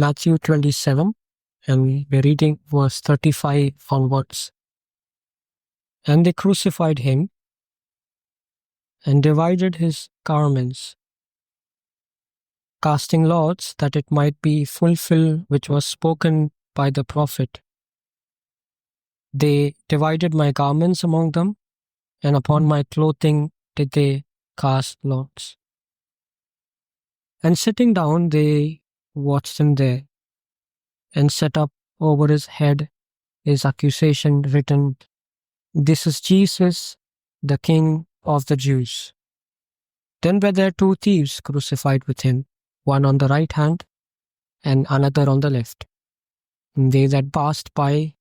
Matthew 27, and we're reading verse 35 onwards. And they crucified him and divided his garments, casting lots that it might be fulfilled which was spoken by the prophet. They divided my garments among them, and upon my clothing did they cast lots. And sitting down, they watched him there, and set up over his head his accusation written, "This is Jesus, the King of the Jews." Then were there two thieves crucified with him, one on the right hand and another on the left. And they that passed by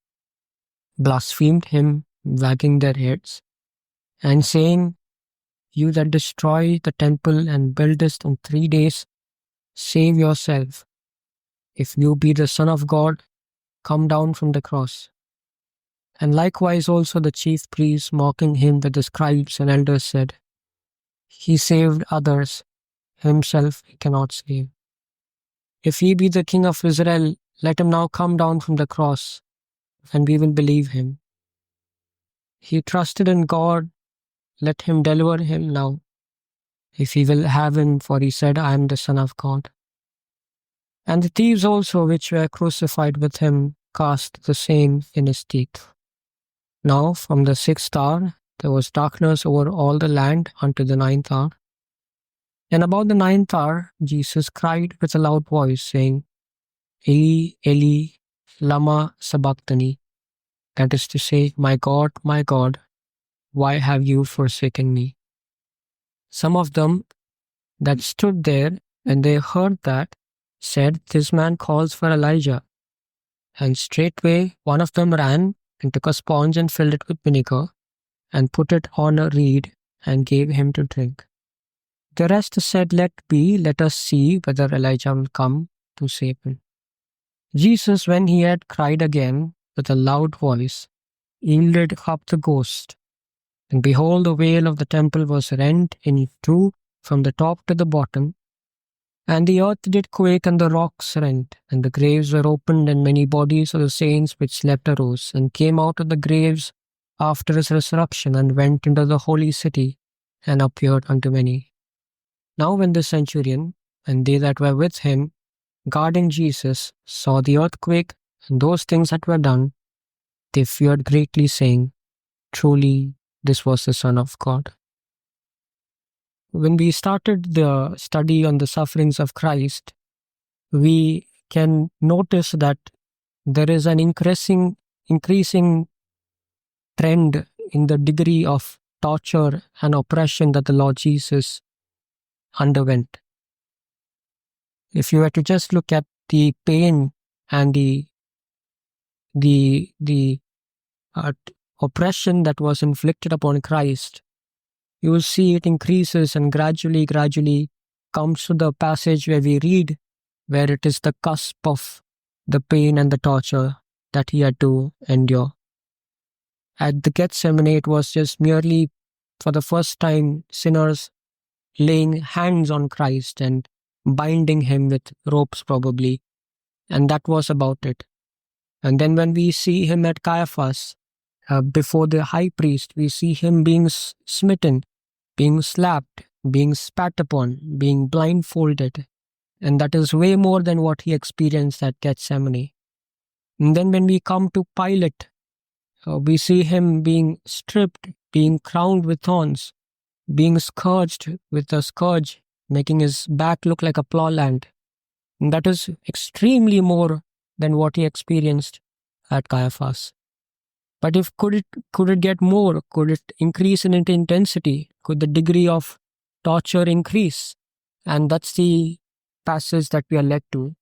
blasphemed him, wagging their heads, and saying, "You that destroy the temple and buildest in 3 days, save yourself. If you be the Son of God, come down from the cross." And likewise also the chief priests, mocking him with the scribes and elders, said, "He saved others, himself he cannot save. If he be the King of Israel, let him now come down from the cross, and we will believe him. He trusted in God, let him deliver him now, if he will have him, for he said, I am the Son of God." And the thieves also which were crucified with him cast the same in his teeth. Now from the 6th hour there was darkness over all the land unto the 9th hour. And about the 9th hour Jesus cried with a loud voice, saying, "Eli, Eli, lama sabachthani," that is to say, my God, why have you forsaken me?" Some of them that stood there, when they heard that, said, "This man calls for Elijah." And straightway one of them ran and took a sponge and filled it with vinegar, and put it on a reed, and gave him to drink. The rest said, "Let be, let us see whether Elijah will come to save him." Jesus, when he had cried again with a loud voice, yielded up the ghost. And behold, the veil of the temple was rent in two from the top to the bottom, and the earth did quake, and the rocks rent, and the graves were opened, and many bodies of the saints which slept arose, and came out of the graves after his resurrection, and went into the holy city, and appeared unto many. Now when the centurion and they that were with him, guarding Jesus, saw the earthquake and those things that were done, they feared greatly, saying, "Truly this was the Son of God." When we started the study on the sufferings of Christ, we can notice that there is an increasing trend in the degree of torture and oppression that the Lord Jesus underwent. If you were to just look at the pain and the oppression that was inflicted upon Christ, you will see it increases and gradually comes to the passage where we read, where it is the cusp of the pain and the torture that he had to endure. At the Gethsemane, it was just merely for the first time sinners laying hands on Christ and binding him with ropes probably, and that was about it. And then when we see him at Caiaphas, before the high priest, we see him being smitten, being slapped, being spat upon, being blindfolded. And that is way more than what he experienced at Gethsemane. And then when we come to Pilate, we see him being stripped, being crowned with thorns, being scourged with a scourge, making his back look like a plowland. And that is extremely more than what he experienced at Caiaphas. But could it get more? Could it increase in intensity? Could the degree of torture increase? And that's the passage that we are led to,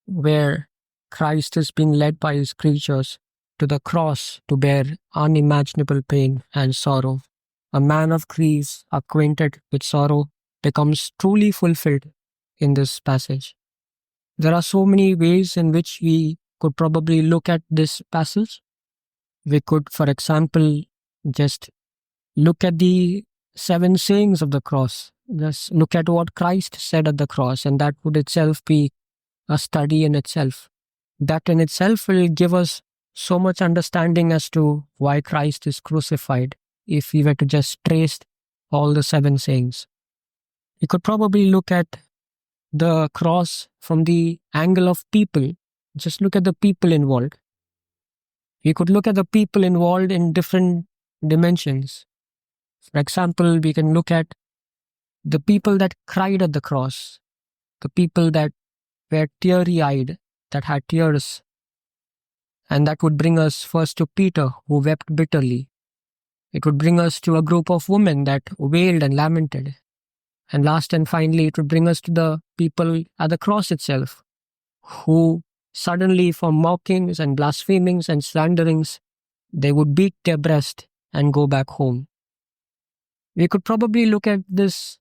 where Christ is being led by his creatures to the cross to bear unimaginable pain and sorrow. A man of grief, acquainted with sorrow, becomes truly fulfilled in this passage. There are so many ways in which we could probably look at this passage. We could, for example, just look at the 7 sayings of the cross. Just look at what Christ said at the cross, and that would itself be a study in itself. That in itself will give us so much understanding as to why Christ is crucified if we were to just trace all the 7 sayings. We could probably look at the cross from the angle of people. Just look at the people involved. We could look at the people involved in different dimensions. For example, we can look at the people that cried at the cross, the people that were teary-eyed, that had tears. And that would bring us first to Peter, who wept bitterly. It would bring us to a group of women that wailed and lamented. And last and finally, it would bring us to the people at the cross itself, who suddenly, for mockings and blasphemings and slanderings, they would beat their breast and go back home. We could probably look at this,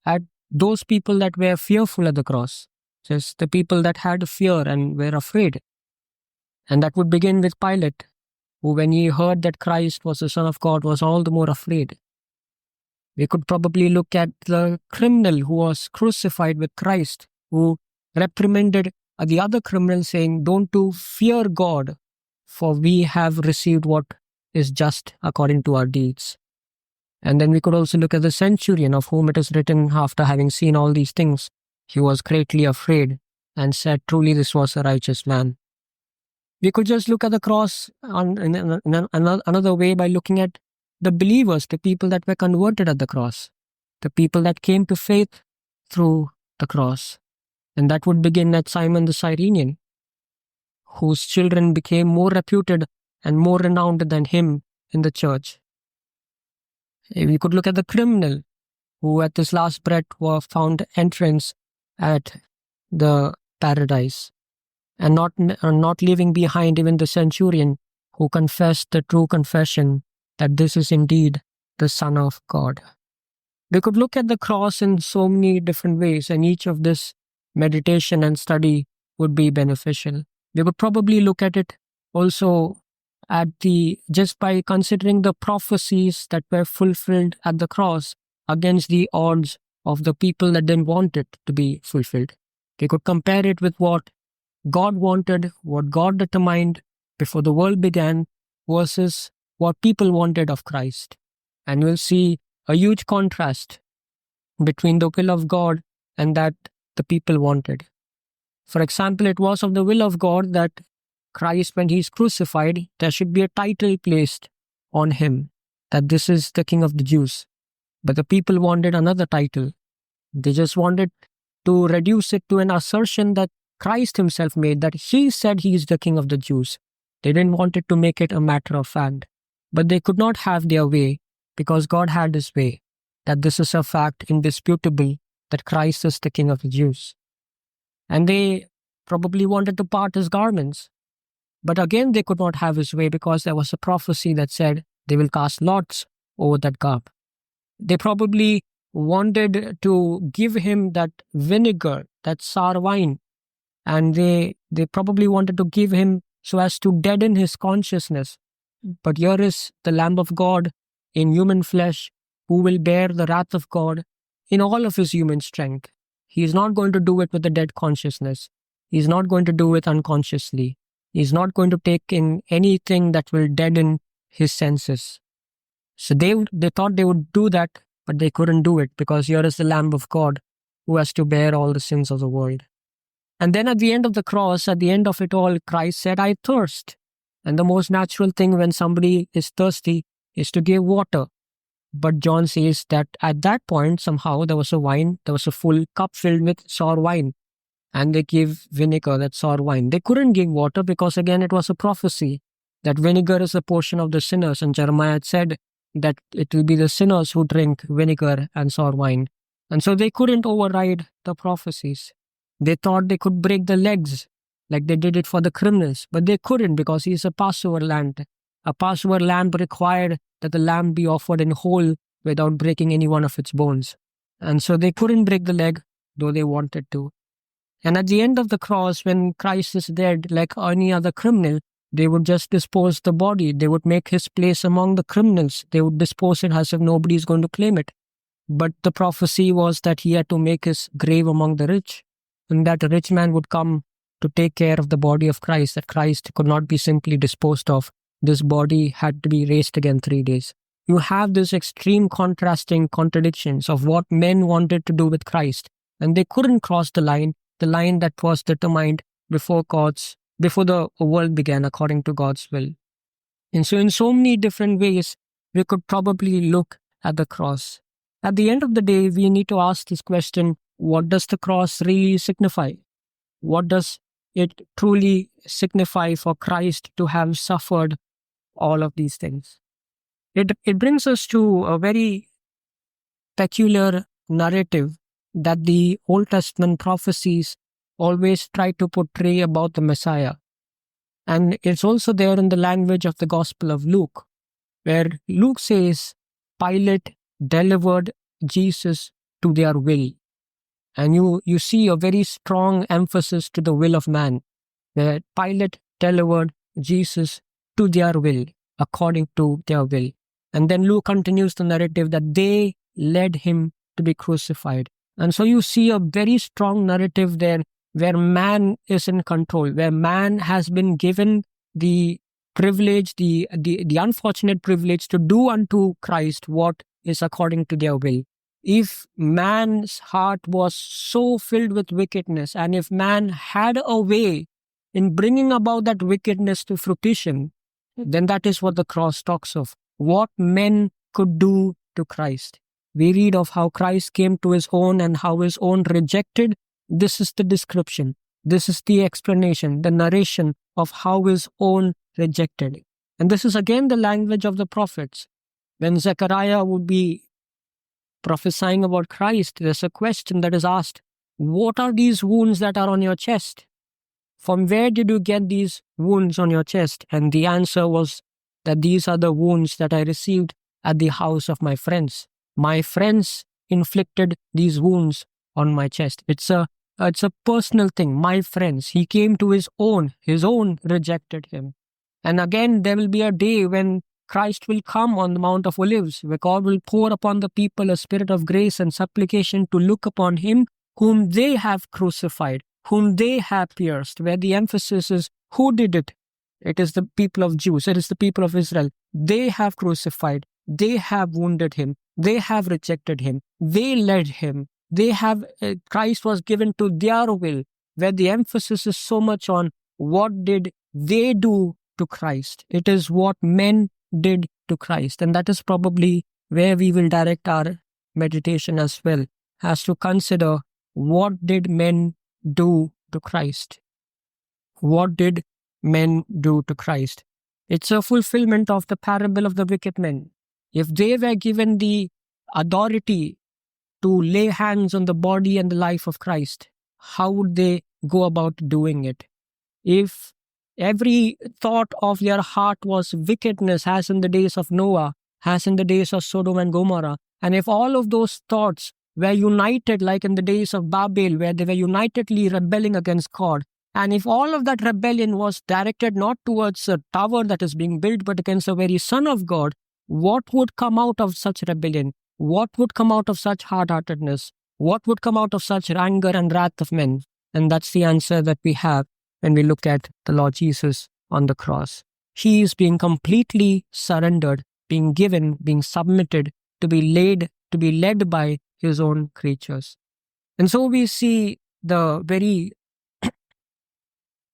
at those people that were fearful at the cross, just the people that had fear and were afraid. And that would begin with Pilate, who, when he heard that Christ was the Son of God, was all the more afraid. We could probably look at the criminal who was crucified with Christ, who reprimanded the other criminal, saying, "Don't you fear God, for we have received what is just according to our deeds." And then we could also look at the centurion, of whom it is written, after having seen all these things, he was greatly afraid and said, "Truly this was a righteous man." We could just look at the cross in another way by looking at the believers, the people that were converted at the cross, the people that came to faith through the cross. And that would begin at Simon the Cyrenian, whose children became more reputed and more renowned than him in the church. We could look at the criminal, who at his last breath found entrance at the paradise, and not leaving behind even the centurion, who confessed the true confession that this is indeed the Son of God. We could look at the cross in so many different ways, and each of this meditation and study would be beneficial. We would probably look at it also just by considering the prophecies that were fulfilled at the cross against the odds of the people that didn't want it to be fulfilled. We could compare it with what God wanted, what God determined before the world began, versus what people wanted of Christ. And we'll see a huge contrast between the will of God and that the people wanted. For example, it was of the will of God that Christ, when he is crucified, there should be a title placed on him, that this is the King of the Jews. But the people wanted another title. They just wanted to reduce it to an assertion that Christ himself made, that he said he is the King of the Jews. They didn't want it to make it a matter of fact. But they could not have their way, because God had his way, that this is a fact indisputable, that Christ is the King of the Jews. And they probably wanted to part his garments. But again, they could not have his way, because there was a prophecy that said they will cast lots over that garb. They probably wanted to give him that vinegar, that sour wine, and they probably wanted to give him so as to deaden his consciousness. But here is the Lamb of God in human flesh, who will bear the wrath of God in all of his human strength. He is not going to do it with a dead consciousness. He is not going to do it unconsciously. He is not going to take in anything that will deaden his senses. So they thought they would do that, but they couldn't do it, because here is the Lamb of God who has to bear all the sins of the world. And then at the end of the cross, at the end of it all, Christ said, "I thirst." And the most natural thing when somebody is thirsty is to give water. But John says that at that point, somehow there was a full cup filled with sour wine. And they gave vinegar, that sour wine. They couldn't give water, because again, it was a prophecy that vinegar is a portion of the sinners. And Jeremiah had said that it will be the sinners who drink vinegar and sour wine. And so they couldn't override the prophecies. They thought they could break the legs like they did it for the criminals, but they couldn't, because he is a Passover lamb. A Passover lamb required that the lamb be offered in whole without breaking any one of its bones. And so they couldn't break the leg, though they wanted to. And at the end of the cross, when Christ is dead, like any other criminal, they would just dispose the body. They would make his place among the criminals. They would dispose it as if nobody is going to claim it. But the prophecy was that he had to make his grave among the rich. and that a rich man would come to take care of the body of Christ, that Christ could not be simply disposed of. This body had to be raised again 3 days. You have this extreme contrasting contradictions of what men wanted to do with Christ, and they couldn't cross the line that was determined before the world began according to God's will. And so in so many different ways, we could probably look at the cross. At the end of the day, we need to ask this question, what does the cross really signify? What does it truly signify for Christ to have suffered all of these things? It brings us to a very peculiar narrative that the Old Testament prophecies always try to portray about the Messiah. And it's also there in the language of the Gospel of Luke, where Luke says Pilate delivered Jesus to their will. And you see a very strong emphasis to the will of man, where Pilate delivered Jesus to their will, according to their will. And then Luke continues the narrative that they led him to be crucified. And so you see a very strong narrative there where man is in control, where man has been given the privilege, the unfortunate privilege to do unto Christ what is according to their will. If man's heart was so filled with wickedness, and if man had a way in bringing about that wickedness to fruition, then that is what the cross talks of. What men could do to Christ. We read of how Christ came to his own and how his own rejected. This is the description. This is the explanation, the narration of how his own rejected. And this is again the language of the prophets. When Zechariah would be prophesying about Christ, there's a question that is asked, what are these wounds that are on your chest? From where did you get these wounds on your chest? And the answer was that these are the wounds that I received at the house of my friends. My friends inflicted these wounds on my chest. It's a personal thing. My friends. He came to his own rejected him. And again, there will be a day when Christ will come on the Mount of Olives, where God will pour upon the people a spirit of grace and supplication to look upon him whom they have crucified, whom they have pierced, where the emphasis is who did it? It is the people of Jews. It is the people of Israel. They have crucified. They have wounded him. They have rejected him. They led him. They have, Christ was given to their will, where the emphasis is so much on what did they do to Christ. It is what men did to Christ. And that is probably where we will direct our meditation as well, as to consider what did men do to Christ. What did men do to Christ? It's a fulfillment of the parable of the wicked men. If they were given the authority to lay hands on the body and the life of Christ, how would they go about doing it? If every thought of their heart was wickedness, as in the days of Noah, as in the days of Sodom and Gomorrah, and if all of those thoughts were united, like in the days of Babel, where they were unitedly rebelling against God, and if all of that rebellion was directed not towards a tower that is being built, but against the very Son of God, what would come out of such rebellion? What would come out of such hard-heartedness? What would come out of such anger and wrath of men? And that's the answer that we have when we look at the Lord Jesus on the cross. He is being completely surrendered, being given, being submitted to be led by his own creatures. And so we see the very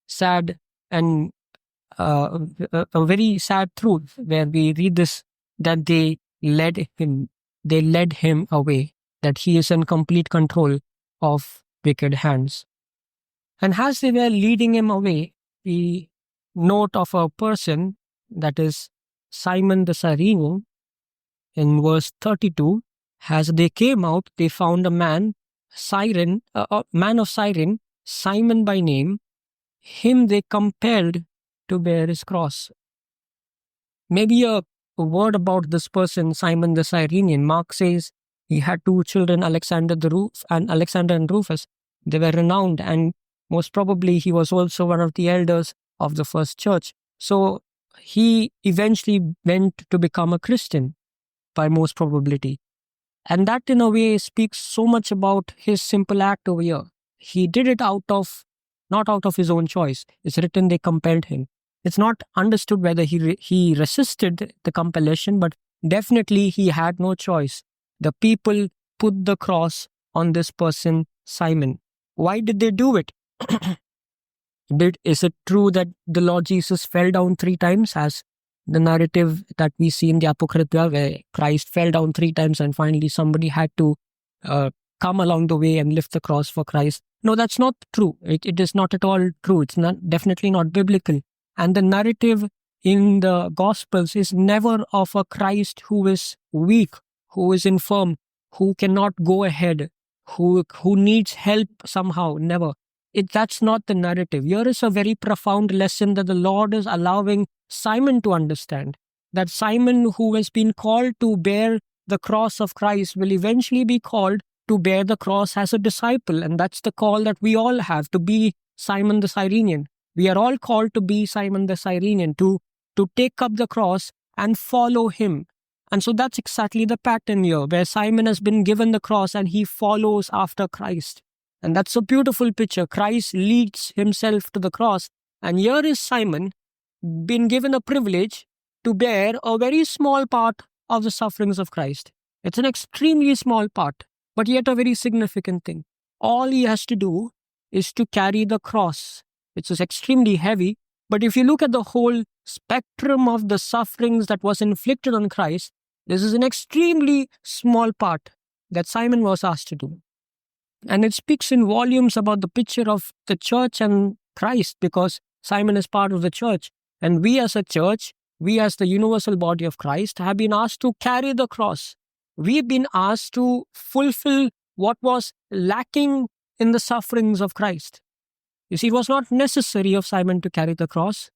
sad and a very sad truth where we read this, that they led him away, that he is in complete control of wicked hands. And as they were leading him away, we note of a person, that is Simon the Cyrene. In verse 32, as they came out, they found a man of Cyrene, Simon by name. Him they compelled to bear his cross. Maybe a word about this person, Simon the Cyrenian. Mark says he had two children, Alexander and Rufus. They were renowned, and most probably he was also one of the elders of the first church. So he eventually went to become a Christian, by most probability. And that in a way speaks so much about his simple act over here. he did it not out of his own choice. It's written they compelled him. It's not understood whether he resisted the compellation, but definitely he had no choice. The people put the cross on this person, Simon. Why did they do it? Is it true that the Lord Jesus fell down 3 times, as the narrative that we see in the Apocrypha, where Christ fell down 3 times and finally somebody had to come along the way and lift the cross for Christ? No, that's not true. It is not at all true. It's definitely not biblical. And the narrative in the Gospels is never of a Christ who is weak, who is infirm, who cannot go ahead, who needs help somehow. Never. That's not the narrative. Here is a very profound lesson that the Lord is allowing Simon to understand. That Simon, who has been called to bear the cross of Christ, will eventually be called to bear the cross as a disciple. And that's the call that we all have, to be Simon the Cyrenian. We are all called to be Simon the Cyrenian, to take up the cross and follow him. And so that's exactly the pattern here, where Simon has been given the cross and he follows after Christ. And that's a beautiful picture. Christ leads himself to the cross. And here is Simon, been given a privilege to bear a very small part of the sufferings of Christ. It's an extremely small part, but yet a very significant thing. All he has to do is to carry the cross, which is extremely heavy. But if you look at the whole spectrum of the sufferings that was inflicted on Christ, this is an extremely small part that Simon was asked to do. And it speaks in volumes about the picture of the church and Christ, because Simon is part of the church. And we as a church, we as the universal body of Christ, have been asked to carry the cross. We've been asked to fulfill what was lacking in the sufferings of Christ. You see, it was not necessary of Simon to carry the cross.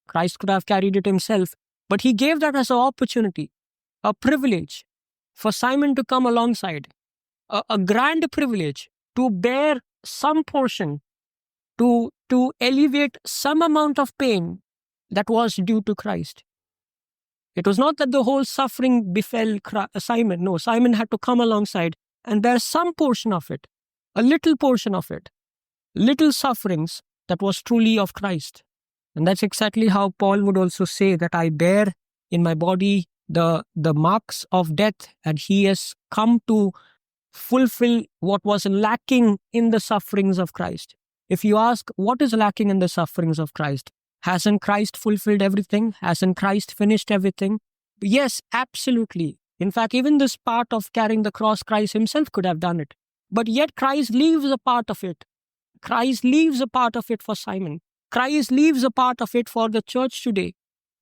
Christ could have carried it himself. But he gave that as an opportunity, a privilege for Simon to come alongside, a grand privilege to bear some portion, to alleviate some amount of pain that was due to Christ. It was not that the whole suffering befell Simon. No, Simon had to come alongside and bear some portion of it, a little portion of it, little sufferings that was truly of Christ. And that's exactly how Paul would also say that I bear in my body the marks of death, and he has come to fulfill what was lacking in the sufferings of Christ. If you ask what is lacking in the sufferings of Christ, hasn't Christ fulfilled everything? Hasn't Christ finished everything? Yes, absolutely. In fact, even this part of carrying the cross, Christ himself could have done it. But yet Christ leaves a part of it. Christ leaves a part of it for Simon. Christ leaves a part of it for the church today,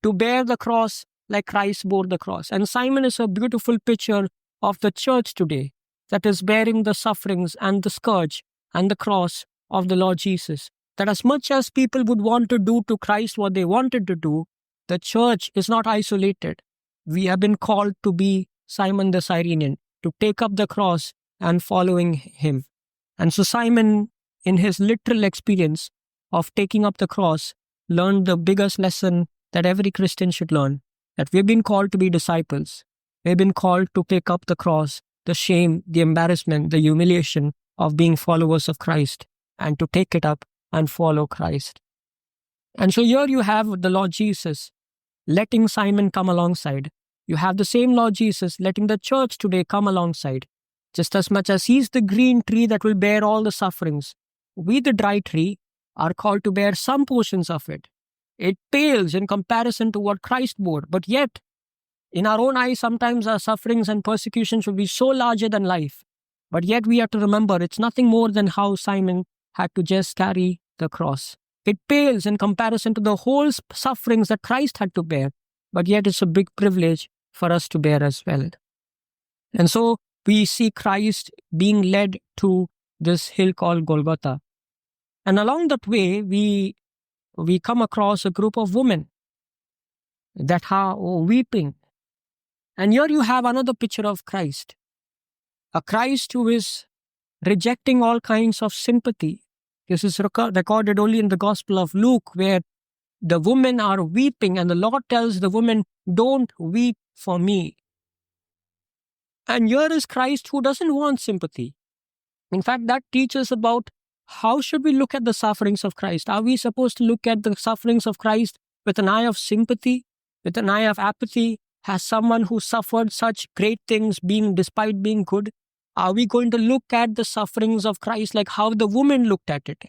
to bear the cross like Christ bore the cross. And Simon is a beautiful picture of the church today, that is bearing the sufferings and the scourge and the cross of the Lord Jesus. That as much as people would want to do to Christ what they wanted to do, the church is not isolated. We have been called to be Simon the Cyrenian, to take up the cross and following him. And so Simon, in his literal experience of taking up the cross, learned the biggest lesson that every Christian should learn, that we've been called to be disciples. We've been called to take up the cross, the shame, the embarrassment, the humiliation of being followers of Christ, and to take it up and follow Christ. And so here you have the Lord Jesus letting Simon come alongside. You have the same Lord Jesus letting the church today come alongside. Just as much as he's the green tree that will bear all the sufferings, we, the dry tree, are called to bear some portions of it. It pales in comparison to what Christ bore, but yet, in our own eyes, sometimes our sufferings and persecutions will be so larger than life. But yet we have to remember it's nothing more than how Simon had to just carry the cross. It pales in comparison to the whole sufferings that Christ had to bear, but yet it's a big privilege for us to bear as well. And so we see Christ being led to this hill called Golgotha. And along that way, we come across a group of women that are weeping. And here you have another picture of Christ, a Christ who is rejecting all kinds of sympathy. This is recorded only in the Gospel of Luke, where the women are weeping and the Lord tells the women, don't weep for me. And here is Christ who doesn't want sympathy. In fact, that teaches about how should we look at the sufferings of Christ? Are we supposed to look at the sufferings of Christ with an eye of sympathy, with an eye of apathy? Has someone who suffered such great things despite being good? Are we going to look at the sufferings of Christ like how the woman looked at it?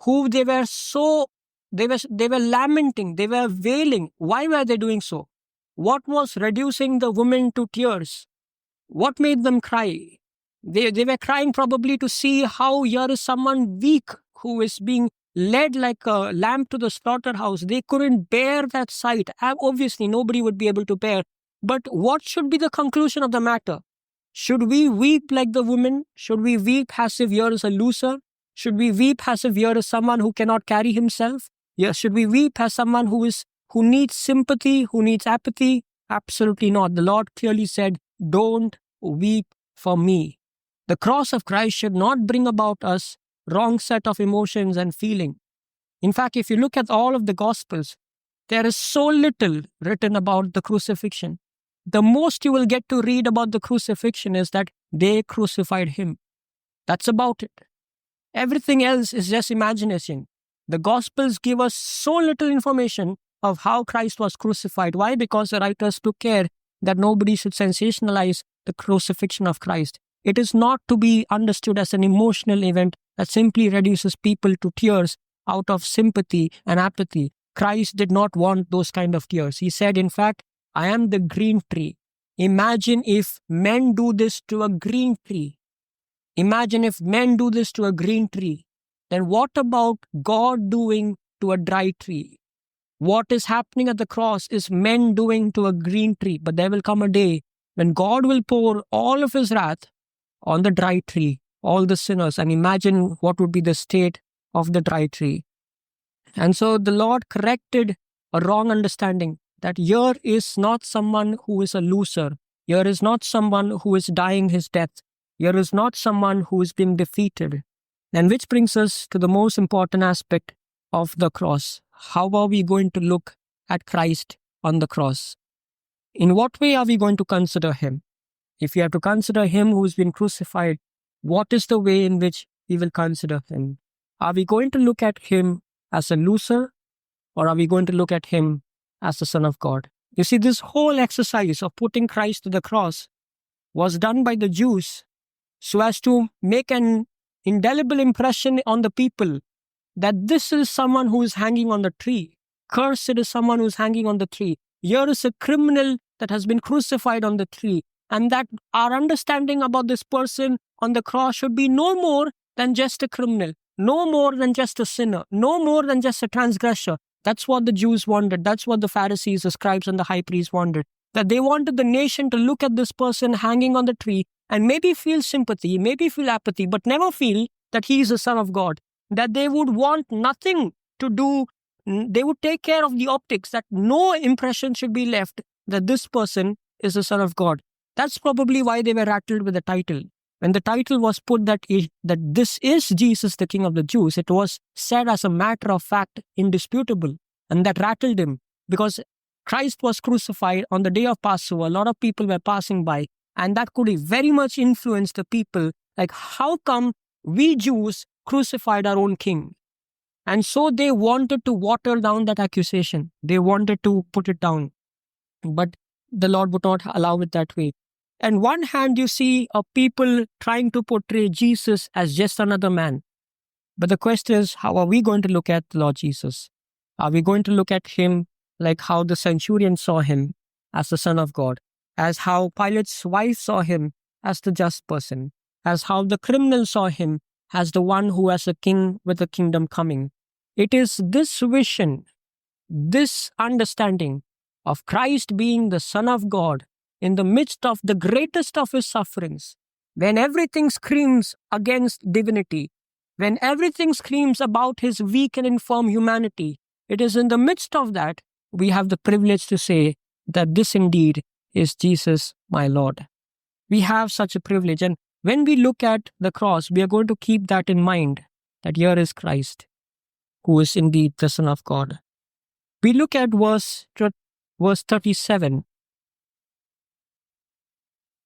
Who they were so they were lamenting, they were wailing. Why were they doing so? What was reducing the women to tears? What made them cry? They were crying probably to see how here is someone weak who is being led like a lamb to the slaughterhouse. They couldn't bear that sight. Obviously, nobody would be able to bear. But what should be the conclusion of the matter? Should we weep like the woman? Should we weep as if here is a loser? Should we weep as if here is someone who cannot carry himself? Yes. Should we weep as someone who needs sympathy, who needs apathy? Absolutely not. The Lord clearly said, "Don't weep for me." The cross of Christ should not bring about us wrong set of emotions and feeling. In fact, if you look at all of the Gospels, there is so little written about the crucifixion. The most you will get to read about the crucifixion is that they crucified him. That's about it. Everything else is just imagination. The Gospels give us so little information of how Christ was crucified. Why? Because the writers took care that nobody should sensationalize the crucifixion of Christ. It is not to be understood as an emotional event that simply reduces people to tears out of sympathy and apathy. Christ did not want those kind of tears. He said, in fact, "I am the green tree." Imagine if men do this to a green tree. Imagine if men do this to a green tree. Then what about God doing to a dry tree? What is happening at the cross is men doing to a green tree. But there will come a day when God will pour all of his wrath on the dry tree, all the sinners. And imagine what would be the state of the dry tree. And so the Lord corrected a wrong understanding that here is not someone who is a loser. Here is not someone who is dying his death. Here is not someone who is being defeated. And which brings us to the most important aspect of the cross. How are we going to look at Christ on the cross? In what way are we going to consider him? If you have to consider him who has been crucified, what is the way in which we will consider him? Are we going to look at him as a loser, or are we going to look at him as the Son of God? You see, this whole exercise of putting Christ to the cross was done by the Jews so as to make an indelible impression on the people that this is someone who is hanging on the tree. Cursed is someone who is hanging on the tree. Here is a criminal that has been crucified on the tree. And that our understanding about this person on the cross should be no more than just a criminal, no more than just a sinner, no more than just a transgressor. That's what the Jews wanted. That's what the Pharisees, the scribes, and the high priests wanted. That they wanted the nation to look at this person hanging on the tree and maybe feel sympathy, maybe feel apathy, but never feel that he is the Son of God. That they would want nothing to do. They would take care of the optics, that no impression should be left that this person is the Son of God. That's probably why they were rattled with the title. When the title was put that this is Jesus, the King of the Jews, it was said as a matter of fact, indisputable. And that rattled him because Christ was crucified on the day of Passover. A lot of people were passing by, and that could very much influence the people. Like, how come we Jews crucified our own king? And so they wanted to water down that accusation. They wanted to put it down. But the Lord would not allow it that way. On one hand, you see people trying to portray Jesus as just another man. But the question is, how are we going to look at the Lord Jesus? Are we going to look at him like how the centurion saw him as the Son of God, as how Pilate's wife saw him as the just person, as how the criminal saw him as the one who has a king with a kingdom coming? It is this vision, this understanding of Christ being the Son of God in the midst of the greatest of his sufferings, when everything screams against divinity, when everything screams about his weak and infirm humanity, it is in the midst of that we have the privilege to say that this indeed is Jesus, my Lord. We have such a privilege. And when we look at the cross, we are going to keep that in mind, that here is Christ, who is indeed the Son of God. We look at verse 37.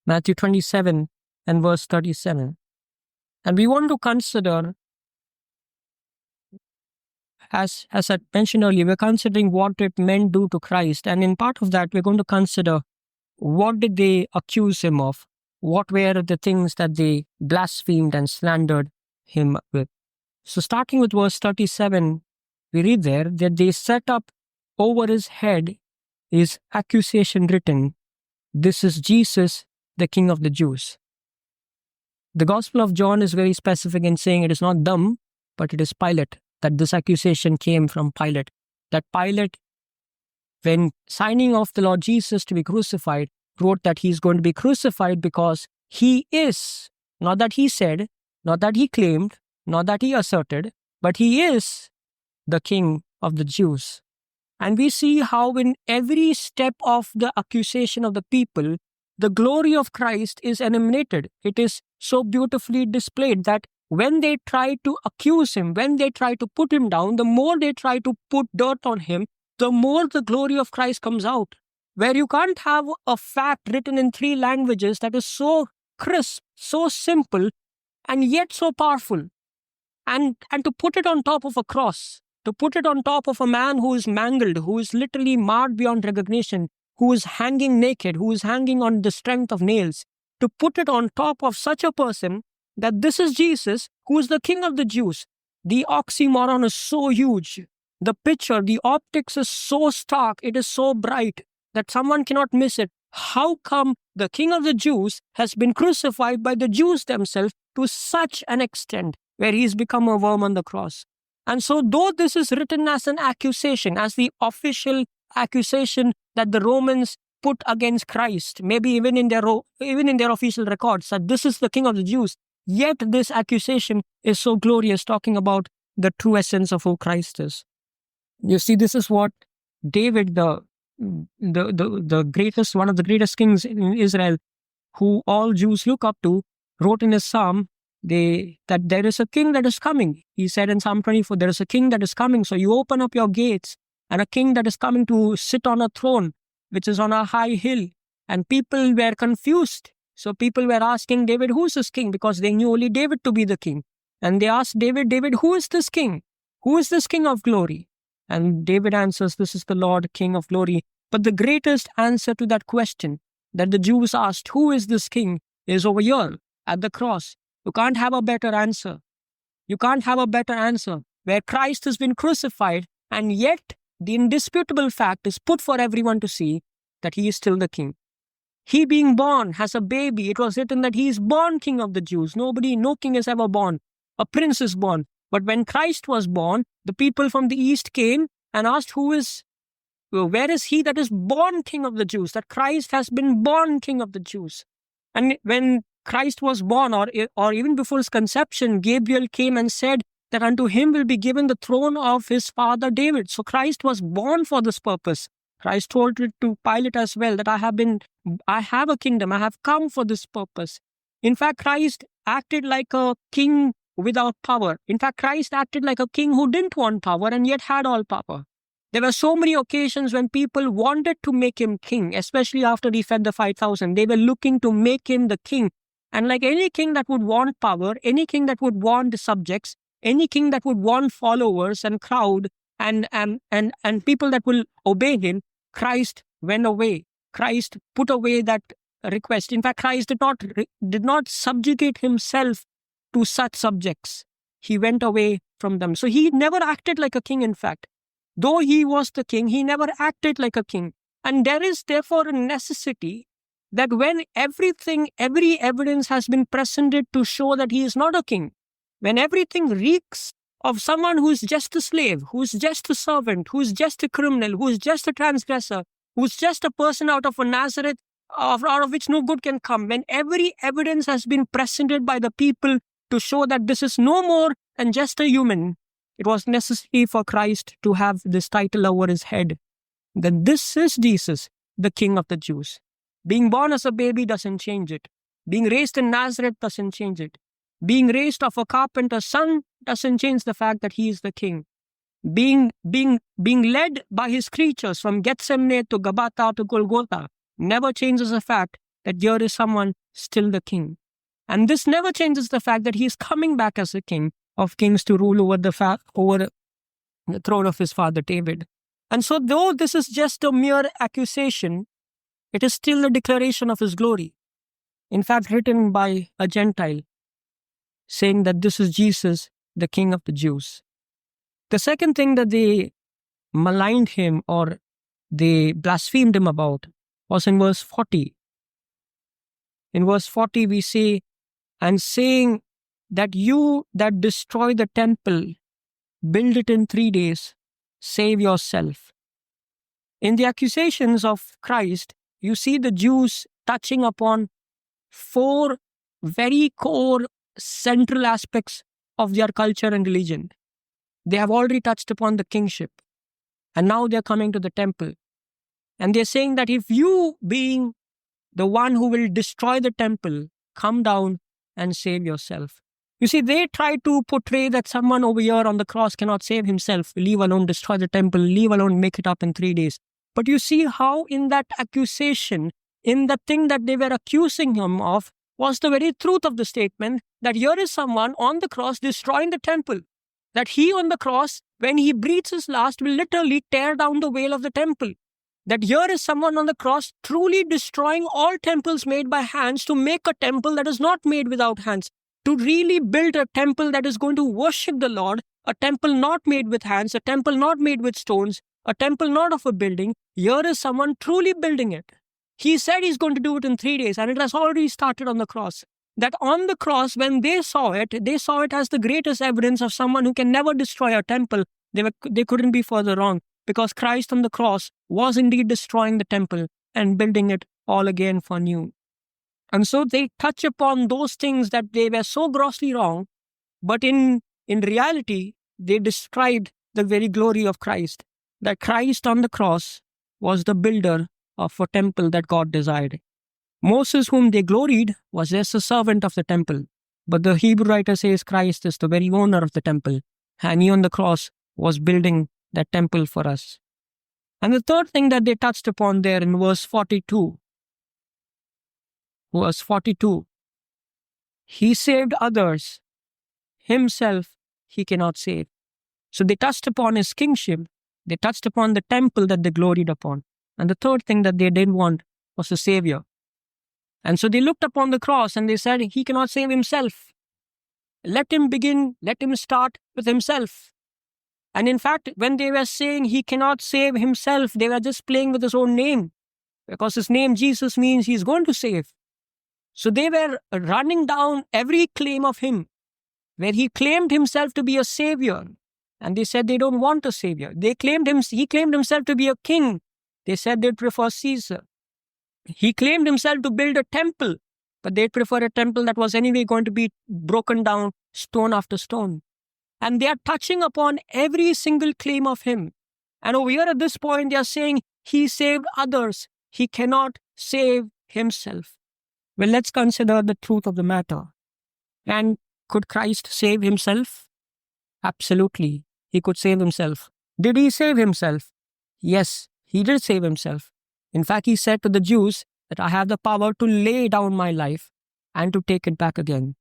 Matthew 27 and verse 37. And we want to consider as I mentioned earlier, we're considering what did men do to Christ. And in part of that, we're going to consider what did they accuse him of? What were the things that they blasphemed and slandered him with? So starting with verse 37, we read there that they set up over his head his accusation written, "This is Jesus, the King of the Jews." The Gospel of John is very specific in saying it is not them, but it is Pilate, that this accusation came from Pilate. That Pilate, when signing off the Lord Jesus to be crucified, wrote that he's going to be crucified because he is, not that he said, not that he claimed, not that he asserted, but he is the King of the Jews. And we see how in every step of the accusation of the people, the glory of Christ is illuminated. It is so beautifully displayed that when they try to accuse him, when they try to put him down, the more they try to put dirt on him, the more the glory of Christ comes out. Where you can't have a fact written in 3 languages that is so crisp, so simple, and yet so powerful. And to put it on top of a cross, to put it on top of a man who is mangled, who is literally marred beyond recognition, who is hanging naked, who is hanging on the strength of nails, to put it on top of such a person that this is Jesus, who is the King of the Jews. The oxymoron is so huge. The picture, the optics is so stark, it is so bright that someone cannot miss it. How come the King of the Jews has been crucified by the Jews themselves to such an extent where he's become a worm on the cross? And so though this is written as an accusation, as the official accusation that the Romans put against Christ, maybe even in their official records, that this is the King of the Jews, yet this accusation is so glorious, talking about the true essence of who Christ is. You see, this is what David, the greatest, one of the greatest kings in Israel, who all Jews look up to, wrote in his psalm that there is a king that is coming. He said in Psalm 24, there is a king that is coming. So you open up your gates, and a king that is coming to sit on a throne, which is on a high hill. And people were confused. So people were asking David, who is this king? Because they knew only David to be the king. And they asked David, who is this king? Who is this King of glory? And David answers, this is the Lord, King of glory. But the greatest answer to that question that the Jews asked, who is this king, is over here at the cross. You can't have a better answer. You can't have a better answer where Christ has been crucified, and yet the indisputable fact is put for everyone to see that he is still the king. He being born as a baby, it was written that he is born King of the Jews. No king is ever born. A prince is born. But when Christ was born, the people from the east came and asked, where is he that is born King of the Jews? That Christ has been born King of the Jews. And when Christ was born, or even before his conception, Gabriel came and said that unto him will be given the throne of his father David. So Christ was born for this purpose. Christ told it to Pilate as well, that I have a kingdom, I have come for this purpose. In fact, Christ acted like a king without power. In fact, Christ acted like a king who didn't want power and yet had all power. There were so many occasions when people wanted to make him king, especially after he fed the 5,000. They were looking to make him the king. And like any king that would want power, any king that would want subjects, any king that would want followers and crowd and people that will obey him, Christ went away. Christ put away that request. In fact, Christ did not subjugate himself to such subjects. He went away from them. So he never acted like a king, in fact. Though he was the king, he never acted like a king. And there is therefore a necessity that when every evidence has been presented to show that he is not a king, when everything reeks of someone who is just a slave, who is just a servant, who is just a criminal, who is just a transgressor, who is just a person out of a Nazareth, out of which no good can come, when every evidence has been presented by the people to show that this is no more than just a human, it was necessary for Christ to have this title over his head, that this is Jesus, the King of the Jews. Being born as a baby doesn't change it. Being raised in Nazareth doesn't change it. Being raised of a carpenter's son doesn't change the fact that he is the king. Being led by his creatures from Gethsemane to Gabbatha to Golgotha never changes the fact that here is someone still the king. And this never changes the fact that he is coming back as the King of Kings to rule over the throne of his father David. And so, though this is just a mere accusation, it is still a declaration of his glory. In fact, written by a Gentile, saying that this is Jesus, the King of the Jews. The second thing that they maligned him or they blasphemed him about was in verse 40. In verse 40, we say, and saying that you that destroy the temple, build it in 3 days, save yourself. In the accusations of Christ, you see the Jews touching upon 4 very core central aspects of their culture and religion. They have already touched upon the kingship, and now they're coming to the temple. And they're saying that if you, being the one who will destroy the temple, come down and save yourself. You see, they try to portray that someone over here on the cross cannot save himself, leave alone destroy the temple, leave alone make it up in 3 days. But you see how in that accusation, in the thing that they were accusing him of, was the very truth of the statement that here is someone on the cross destroying the temple. That he on the cross, when he breathes his last, will literally tear down the veil of the temple. That here is someone on the cross truly destroying all temples made by hands to make a temple that is not made without hands. To really build a temple that is going to worship the Lord, a temple not made with hands, a temple not made with stones, a temple not of a building. Here is someone truly building it. He said he's going to do it in 3 days, and it has already started on the cross. That on the cross, when they saw it as the greatest evidence of someone who can never destroy a temple. They couldn't be further wrong, because Christ on the cross was indeed destroying the temple and building it all again for new. And so they touch upon those things that they were so grossly wrong, but in reality, they described the very glory of Christ. That Christ on the cross was the builder of a temple that God desired. Moses, whom they gloried, was just a servant of the temple. But the Hebrew writer says Christ is the very owner of the temple. And he on the cross was building that temple for us. And the third thing that they touched upon there in verse 42. Verse 42. He saved others. Himself he cannot save. So they touched upon his kingship. They touched upon the temple that they gloried upon. And the third thing that they didn't want was a savior. And so they looked upon the cross and they said, he cannot save himself. Let him begin, let him start with himself. And in fact, when they were saying he cannot save himself, they were just playing with his own name. Because his name Jesus means he's going to save. So they were running down every claim of him, where he claimed himself to be a savior. And they said they don't want a savior. He claimed himself to be a king. They said they'd prefer Caesar. He claimed himself to build a temple, but they'd prefer a temple that was anyway going to be broken down stone after stone. And they are touching upon every single claim of him. And over here at this point, they are saying he saved others. He cannot save himself. Well, let's consider the truth of the matter. And could Christ save himself? Absolutely. He could save himself. Did he save himself? Yes, he did save himself. In fact, he said to the Jews that I have the power to lay down my life and to take it back again.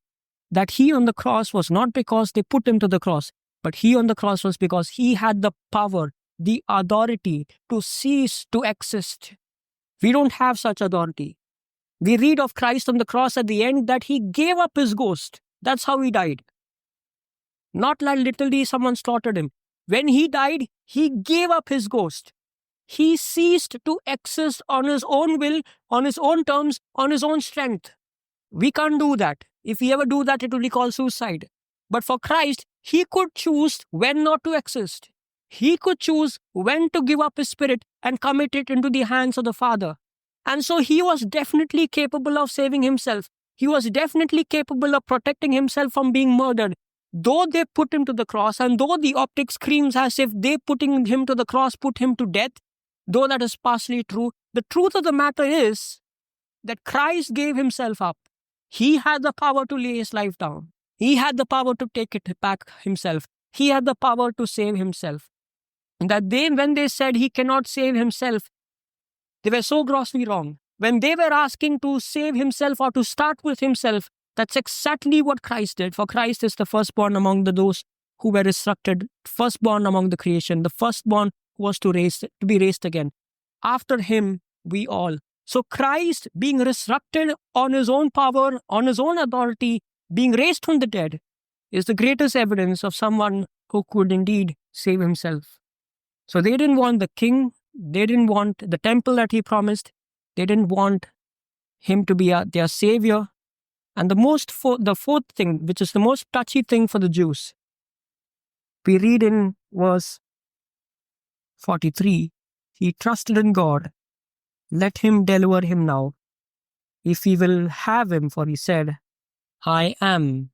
That he on the cross was not because they put him to the cross, but he on the cross was because he had the power, the authority to cease to exist. We don't have such authority. We read of Christ on the cross at the end that he gave up his ghost. That's how he died. Not like literally someone slaughtered him. When he died, he gave up his ghost. He ceased to exist on his own will, on his own terms, on his own strength. We can't do that. If we ever do that, it will be called suicide. But for Christ, he could choose when not to exist. He could choose when to give up his spirit and commit it into the hands of the Father. And so he was definitely capable of saving himself. He was definitely capable of protecting himself from being murdered. Though they put him to the cross, and though the optic screams as if they putting him to the cross put him to death, though that is partially true, the truth of the matter is that Christ gave himself up. He had the power to lay his life down. He had the power to take it back himself. He had the power to save himself. And that when they said he cannot save himself, they were so grossly wrong. When they were asking to save himself or to start with himself, that's exactly what Christ did. For Christ is the firstborn among those who were resurrected, firstborn among the creation, the firstborn who was to be raised again. After him, we all. So Christ being resurrected on his own power, on his own authority, being raised from the dead, is the greatest evidence of someone who could indeed save himself. So they didn't want the king. They didn't want the temple that he promised. They didn't want him to be their savior. And the fourth thing, which is the most touchy thing for the Jews, we read in verse 43, he trusted in God. Let him deliver him now, if he will have him, for he said, I am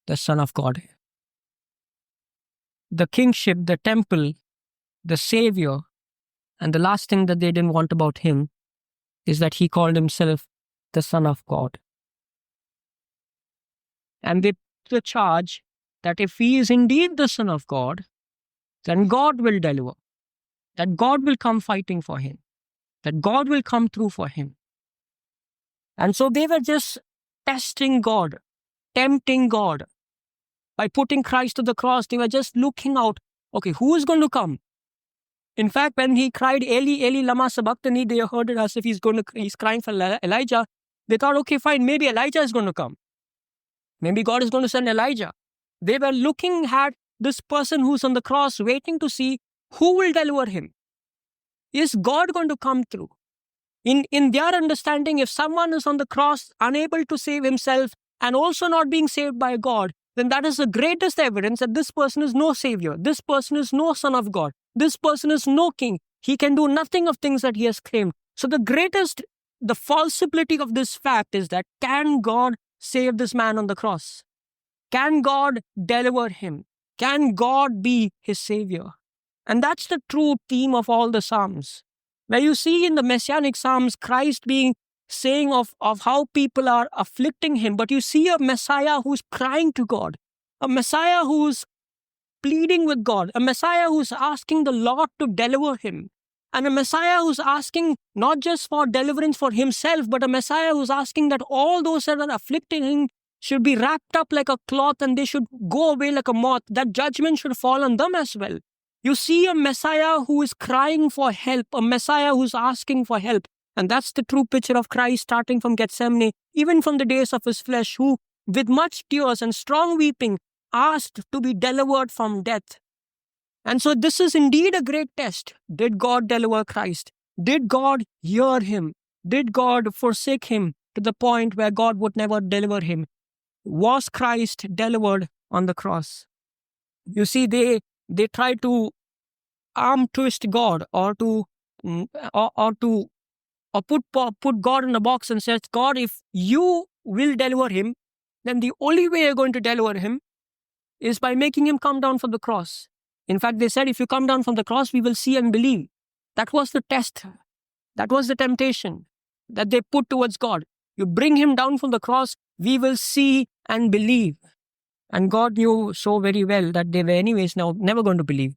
the Son of God. The kingship, the temple, the savior, and the last thing that they didn't want about him is that he called himself the Son of God. And they put the charge that if he is indeed the Son of God, then God will deliver, that God will come fighting for him, that God will come through for him. And so they were just testing God, tempting God. By putting Christ to the cross, they were just looking out, okay, who is going to come? In fact, when he cried, Eli, Eli, lama sabachthani, they heard it as if he's crying for Elijah. They thought, okay, fine, maybe Elijah is going to come. Maybe God is going to send Elijah. They were looking at this person who's on the cross, waiting to see who will deliver him. Is God going to come through? In their understanding, if someone is on the cross, unable to save himself and also not being saved by God, then that is the greatest evidence that this person is no savior. This person is no son of God. This person is no king. He can do nothing of things that he has claimed. So the falsibility of this fact is that, can God save this man on the cross? Can God deliver him? Can God be his savior? And that's the true theme of all the Psalms. Where you see in the Messianic Psalms, Christ being saying of how people are afflicting him, but you see a Messiah who's crying to God, a Messiah who's pleading with God, a Messiah who's asking the Lord to deliver him, and a Messiah who's asking not just for deliverance for himself, but a Messiah who's asking that all those that are afflicting him should be wrapped up like a cloth and they should go away like a moth, that judgment should fall on them as well. You see a Messiah who is crying for help, a Messiah who's asking for help. And that's the true picture of Christ starting from Gethsemane, even from the days of his flesh, who with much tears and strong weeping asked to be delivered from death. And so this is indeed a great test. Did God deliver Christ? Did God hear him? Did God forsake him to the point where God would never deliver him? Was Christ delivered on the cross? You see, they try to arm twist God or put God in a box and says, God, if you will deliver him, then the only way you're going to deliver him is by making him come down from the cross. In fact, they said, if you come down from the cross, we will see and believe. That was the test. That was the temptation that they put towards God. You bring him down from the cross, we will see and believe. And God knew so very well that they were anyways now never going to believe.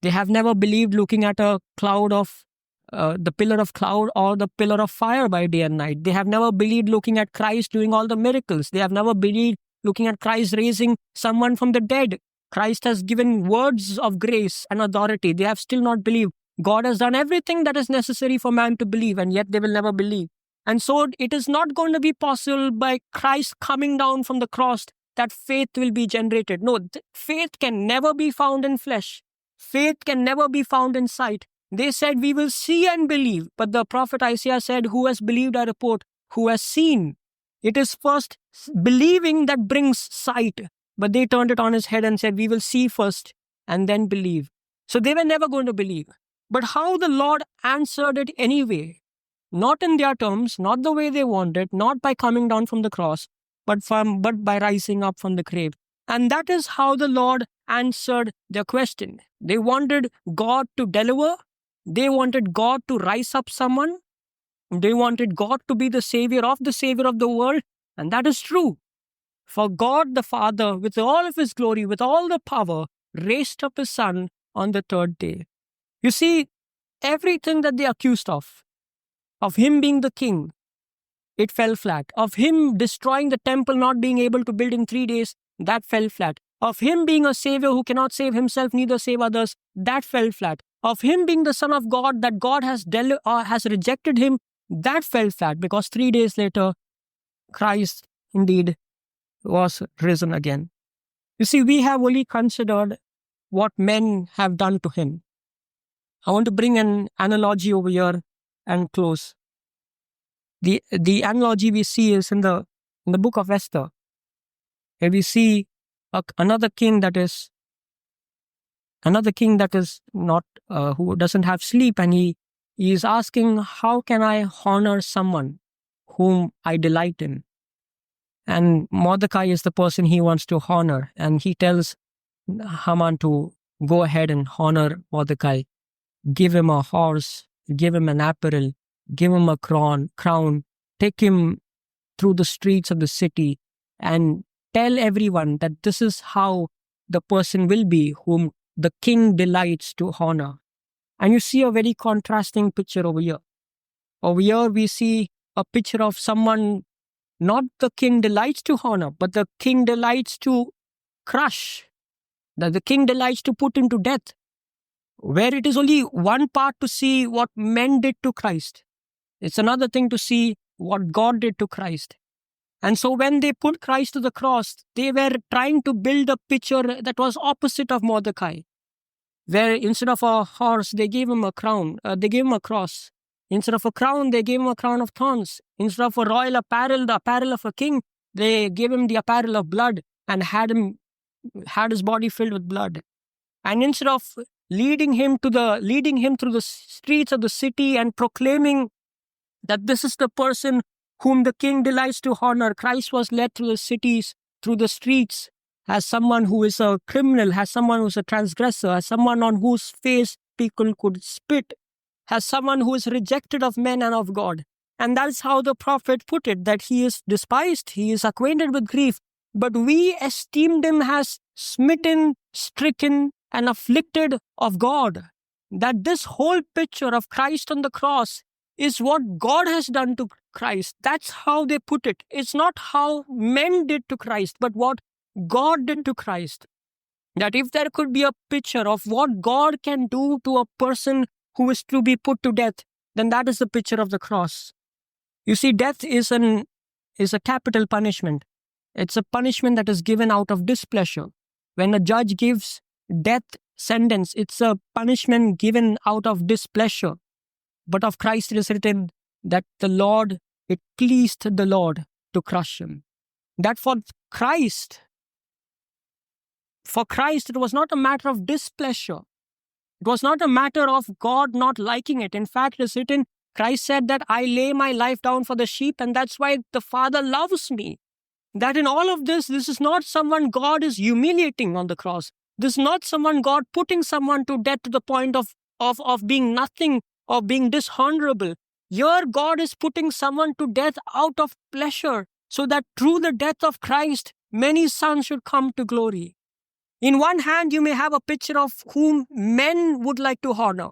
They have never believed looking at a cloud of the pillar of cloud or the pillar of fire by day and night. They have never believed looking at Christ doing all the miracles. They have never believed looking at Christ raising someone from the dead. Christ has given words of grace and authority. They have still not believed. God has done everything that is necessary for man to believe, and yet they will never believe. And so it is not going to be possible by Christ coming down from the cross that faith will be generated. No, faith can never be found in flesh. Faith can never be found in sight. They said, we will see and believe. But the prophet Isaiah said, who has believed our report? Who has seen? It is first believing that brings sight. But they turned it on his head and said, we will see first and then believe. So they were never going to believe. But how the Lord answered it anyway, not in their terms, not the way they wanted, not by coming down from the cross, but by rising up from the grave. And that is how the Lord answered their question. They wanted God to deliver. They wanted God to rise up someone. They wanted God to be the Savior of the world. And that is true. For God the Father, with all of his glory, with all the power, raised up his Son on the third day. You see, everything that they accused of him being the king, it fell flat. Of him destroying the temple, not being able to build in 3 days, that fell flat. Of him being a savior who cannot save himself, neither save others, that fell flat. Of him being the Son of God, that God has rejected him, that fell flat, because 3 days later, Christ indeed was risen again. You see, we have only considered what men have done to him. I want to bring an analogy over here and close. The analogy we see is in the book of Esther, where we see another king that is not who doesn't have sleep, and he is asking, how can I honor someone whom I delight in? And Mordecai is the person he wants to honor, and he tells Haman to go ahead and honor Mordecai. Give him a horse, give him an apparel, give him a crown, take him through the streets of the city, and tell everyone that this is how the person will be whom the king delights to honor. And you see a very contrasting picture over here. Over here we see a picture of someone not the king delights to honor, but the king delights to crush, that the king delights to put into death, where it is only one part to see what men did to Christ. It's another thing to see what God did to Christ. And so when they put Christ to the cross, they were trying to build a picture that was opposite of Mordecai, where instead of a horse, they gave him a crown. They gave him a cross. Instead of a crown, they gave him a crown of thorns. Instead of a royal apparel, the apparel of a king, they gave him the apparel of blood and had his body filled with blood. And instead of leading him through the streets of the city and proclaiming that this is the person whom the king delights to honor, Christ was led through the cities, through the streets, as someone who is a criminal, as someone who is a transgressor, as someone on whose face people could spit, as someone who is rejected of men and of God. And that's how the prophet put it, that he is despised, he is acquainted with grief, but we esteemed him as smitten, stricken, and afflicted of God. That this whole picture of Christ on the cross is what God has done to Christ. That's how they put it. It's not how men did to Christ, but what God did to Christ. That if there could be a picture of what God can do to a person who is to be put to death, then that is the picture of the cross. You see, death is a capital punishment. It's a punishment that is given out of displeasure. When a judge gives death sentence, it's a punishment given out of displeasure. But of Christ it is written that it pleased the Lord to crush him. That for Christ it was not a matter of displeasure. It was not a matter of God not liking it. In fact, it is written, Christ said that I lay my life down for the sheep, and that's why the Father loves me. That in all of this is not someone God is humiliating on the cross. This is not someone God putting someone to death to the point of being nothing or being dishonorable. Here God is putting someone to death out of pleasure, so that through the death of Christ, many sons should come to glory. In one hand, you may have a picture of whom men would like to honor.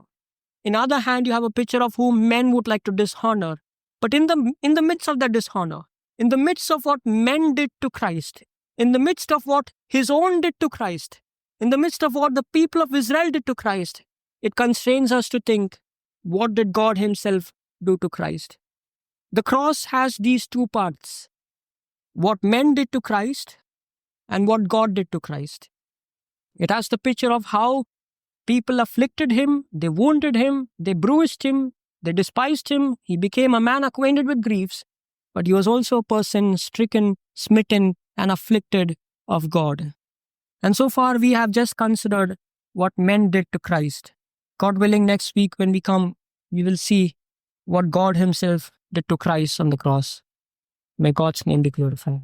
In other hand, you have a picture of whom men would like to dishonor. But in the midst of that dishonor, in the midst of what men did to Christ, in the midst of what his own did to Christ, in the midst of what the people of Israel did to Christ, it constrains us to think, what did God himself do to Christ? The cross has these two parts: what men did to Christ and what God did to Christ. It has the picture of how people afflicted him, they wounded him, they bruised him, they despised him. He became a man acquainted with griefs, but he was also a person stricken, smitten, and afflicted of God. And so far, we have just considered what men did to Christ. God willing, next week when we come, we will see what God himself did to Christ on the cross. May God's name be glorified.